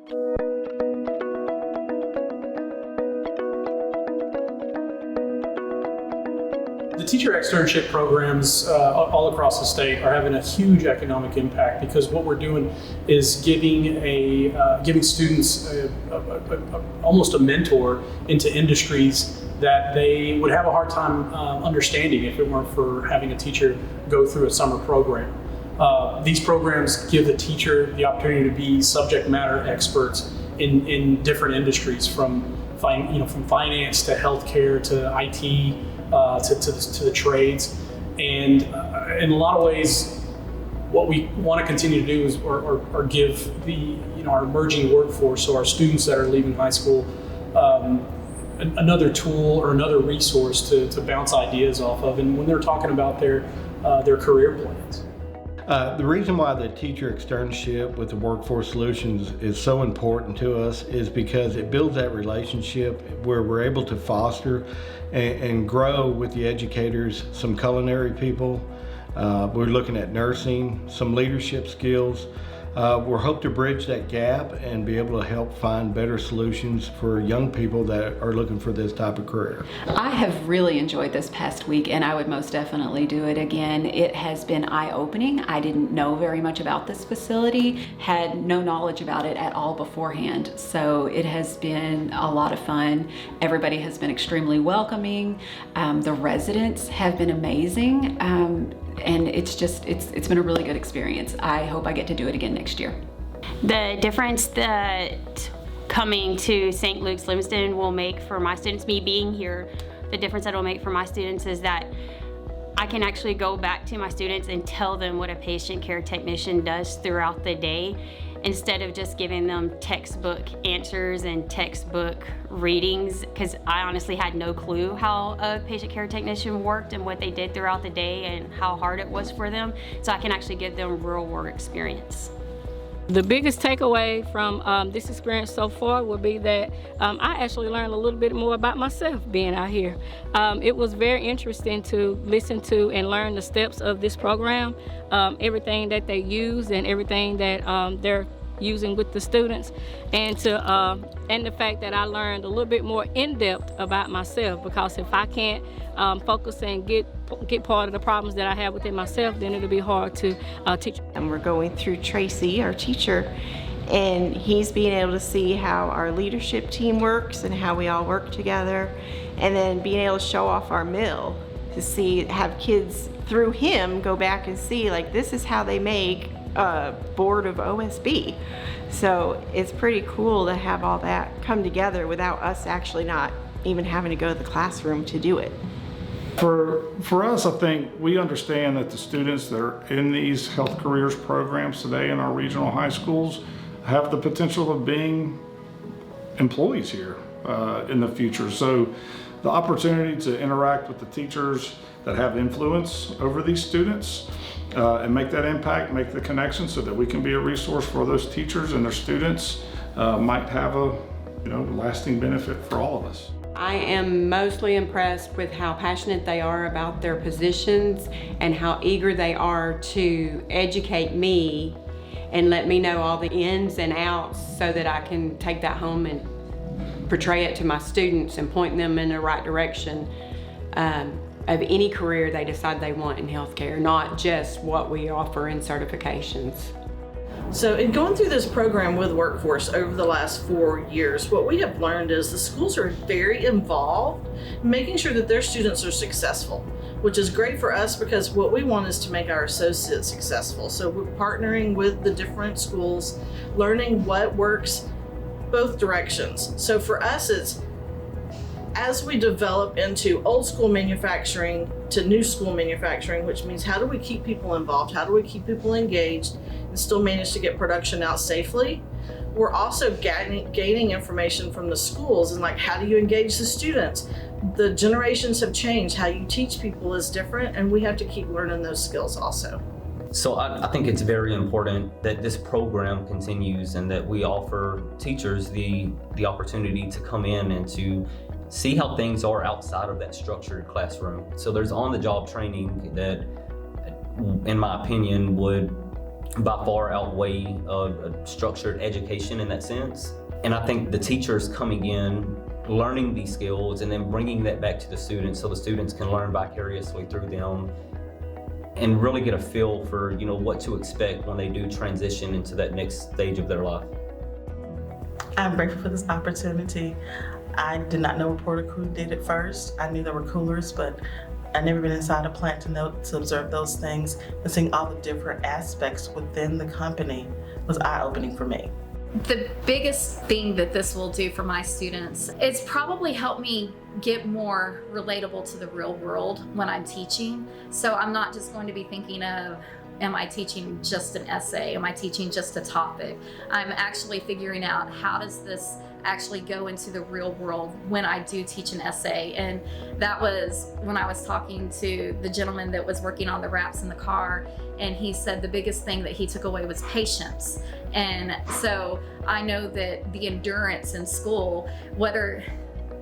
The teacher externship programs all across the state are having a huge economic impact, because what we're doing is giving students almost a mentor into industries that they would have a hard time understanding if it weren't for having a teacher go through a summer program. These programs give the teacher the opportunity to be subject matter experts in different industries, from finance to healthcare to IT. To the trades, and in a lot of ways, what we want to continue to do is or give our emerging workforce, so our students that are leaving high school, another tool or another resource to bounce ideas off of, and when they're talking about their career plans. The reason why the teacher externship with the Workforce Solutions is so important to us is because it builds that relationship where we're able to foster and grow with the educators, some culinary people. We're looking at nursing, some leadership skills. We're hope to bridge that gap and be able to help find better solutions for young people that are looking for this type of career. I have really enjoyed this past week, and I would most definitely do it again. It has been eye-opening. I didn't know very much about this facility, had no knowledge about it at all beforehand. So it has been a lot of fun. Everybody has been extremely welcoming. The residents have been amazing. And it's been a really good experience. I hope I get to do it again next year. The difference that coming to St. Luke's Livingston will make for my students, me being here, the difference that it will make for my students is that I can actually go back to my students and tell them what a patient care technician does throughout the day, instead of just giving them textbook answers and textbook readings, because I honestly had no clue how a patient care technician worked and what they did throughout the day and how hard it was for them. So I can actually give them real world experience. The biggest takeaway from this experience so far would be that I actually learned a little bit more about myself being out here. It was very interesting to listen to and learn the steps of this program, everything that they use and everything that they're using with the students, and the fact that I learned a little bit more in depth about myself, because if I can't focus and get part of the problems that I have within myself, then it'll be hard to teach. And we're going through Tracy, our teacher, and he's being able to see how our leadership team works and how we all work together, and then being able to show off our mill to have kids through him go back and see, like, this is how they make a board of OSB. So it's pretty cool to have all that come together without us actually not even having to go to the classroom to do it. For us, I think we understand that the students that are in these health careers programs today in our regional high schools have the potential of being employees here in the future. So the opportunity to interact with the teachers that have influence over these students and make that impact, make the connection so that we can be a resource for those teachers and their students might have a lasting benefit for all of us. I am mostly impressed with how passionate they are about their positions and how eager they are to educate me and let me know all the ins and outs so that I can take that home and portray it to my students and point them in the right direction of any career they decide they want in healthcare, not just what we offer in certifications. So in going through this program with Workforce over the last 4 years, what we have learned is the schools are very involved in making sure that their students are successful, which is great for us because what we want is to make our associates successful. So we're partnering with the different schools, learning what works both directions. So for us, it's as we develop into old school manufacturing to new school manufacturing, which means how do we keep people involved? How do we keep people engaged and still manage to get production out safely? We're also gaining information from the schools and like, how do you engage the students? The generations have changed. How you teach people is different, and we have to keep learning those skills also. So I think it's very important that this program continues and that we offer teachers the opportunity to come in and to see how things are outside of that structured classroom. So there's on-the-job training that, in my opinion, would by far outweigh a structured education in that sense. And I think the teachers coming in, learning these skills, and then bringing that back to the students so the students can learn vicariously through them and really get a feel for, what to expect when they do transition into that next stage of their life. I'm grateful for this opportunity. I did not know what Porter Crew did at first. I knew there were coolers, but I'd never been inside a plant to observe those things. But seeing all the different aspects within the company was eye-opening for me. The biggest thing that this will do for my students is probably help me get more relatable to the real world when I'm teaching. So I'm not just going to be thinking of, am I teaching just an essay? Am I teaching just a topic? I'm actually figuring out, how does this actually go into the real world when I do teach an essay? And that was when I was talking to the gentleman that was working on the wraps in the car, and he said the biggest thing that he took away was patience. And so I know that the endurance in school, whether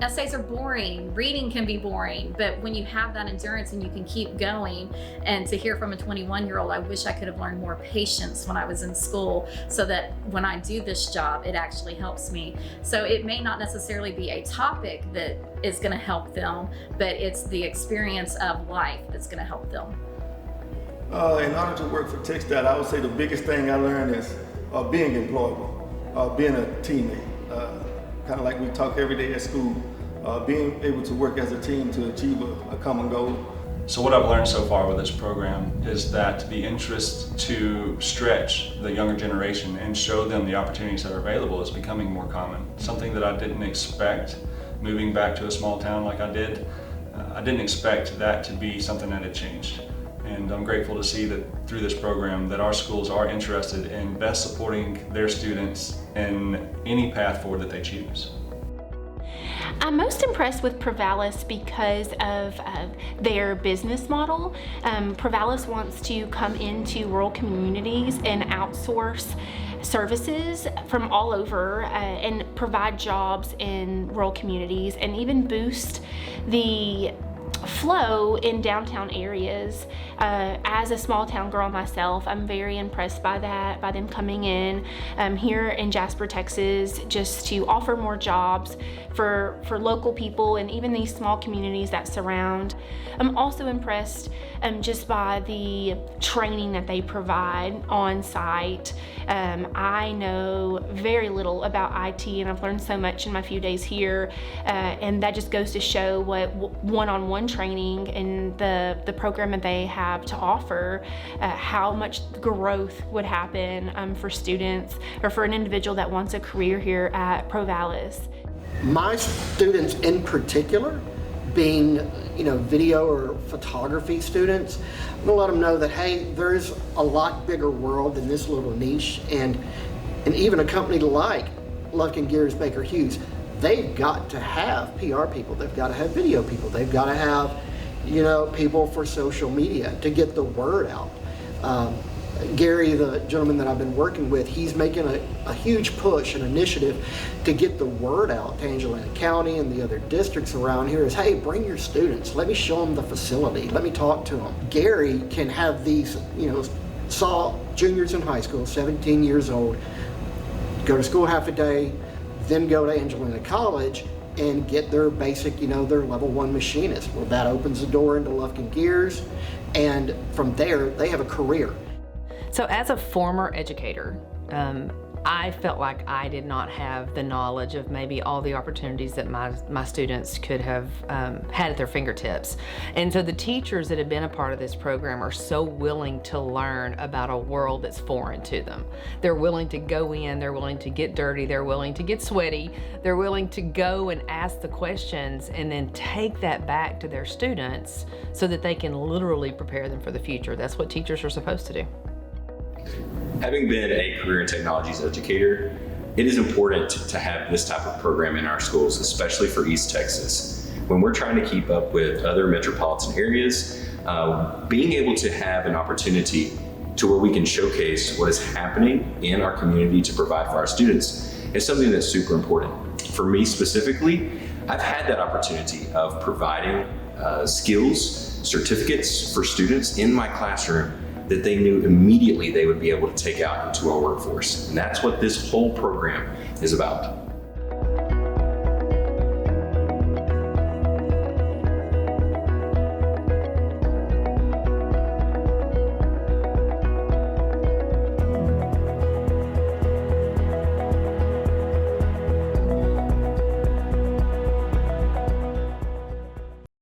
essays are boring, reading can be boring, but when you have that endurance and you can keep going, and to hear from a 21-year-old, I wish I could have learned more patience when I was in school so that when I do this job, it actually helps me. So it may not necessarily be a topic that is going to help them, but it's the experience of life that's going to help them. In order to work for TechStat, I would say the biggest thing I learned is being employable, being a teammate. Kind of like we talk every day at school, being able to work as a team to achieve a common goal. So what I've learned so far with this program is that the interest to stretch the younger generation and show them the opportunities that are available is becoming more common. Something that I didn't expect moving back to a small town like I did. I didn't expect that to be something that had changed. And I'm grateful to see that through this program that our schools are interested in best supporting their students in any path forward that they choose. I'm most impressed with Provalis because of their business model. Provalis wants to come into rural communities and outsource services from all over and provide jobs in rural communities, and even boost the flow in downtown areas. As a small town girl myself, I'm very impressed by that, by them coming in here in Jasper, Texas, just to offer more jobs for local people and even these small communities that surround. I'm also impressed just by the training that they provide on site. I know very little about IT, and I've learned so much in my few days here, and that just goes to show what one-on-one training and the program that they have to offer, how much growth would happen for students or for an individual that wants a career here at Provalis. My students in particular, being video or photography students, I'm gonna let them know that, hey, there's a lot bigger world than this little niche, and even a company like Lufkin Gears Baker Hughes, they've got to have PR people, they've got to have video people, they've got to have people for social media to get the word out. Gary, the gentleman that I've been working with, he's making a huge push, an initiative to get the word out to Angelina County and the other districts around here is, hey, bring your students. Let me show them the facility. Let me talk to them. Gary can have these, saw juniors in high school, 17 years old, go to school half a day, then go to Angelina College and get their basic, their level 1 machinist. Well, that opens the door into Lufkin Gears, and from there, they have a career. So as a former educator, I felt like I did not have the knowledge of maybe all the opportunities that my students could have had at their fingertips. And so the teachers that have been a part of this program are so willing to learn about a world that's foreign to them. They're willing to go in, they're willing to get dirty, they're willing to get sweaty, they're willing to go and ask the questions and then take that back to their students so that they can literally prepare them for the future. That's what teachers are supposed to do. Having been a career and technologies educator, it is important to have this type of program in our schools, especially for East Texas. When we're trying to keep up with other metropolitan areas, being able to have an opportunity to where we can showcase what is happening in our community to provide for our students is something that's super important. For me specifically, I've had that opportunity of providing skills, certificates for students in my classroom that they knew immediately they would be able to take out into our workforce. And that's what this whole program is about.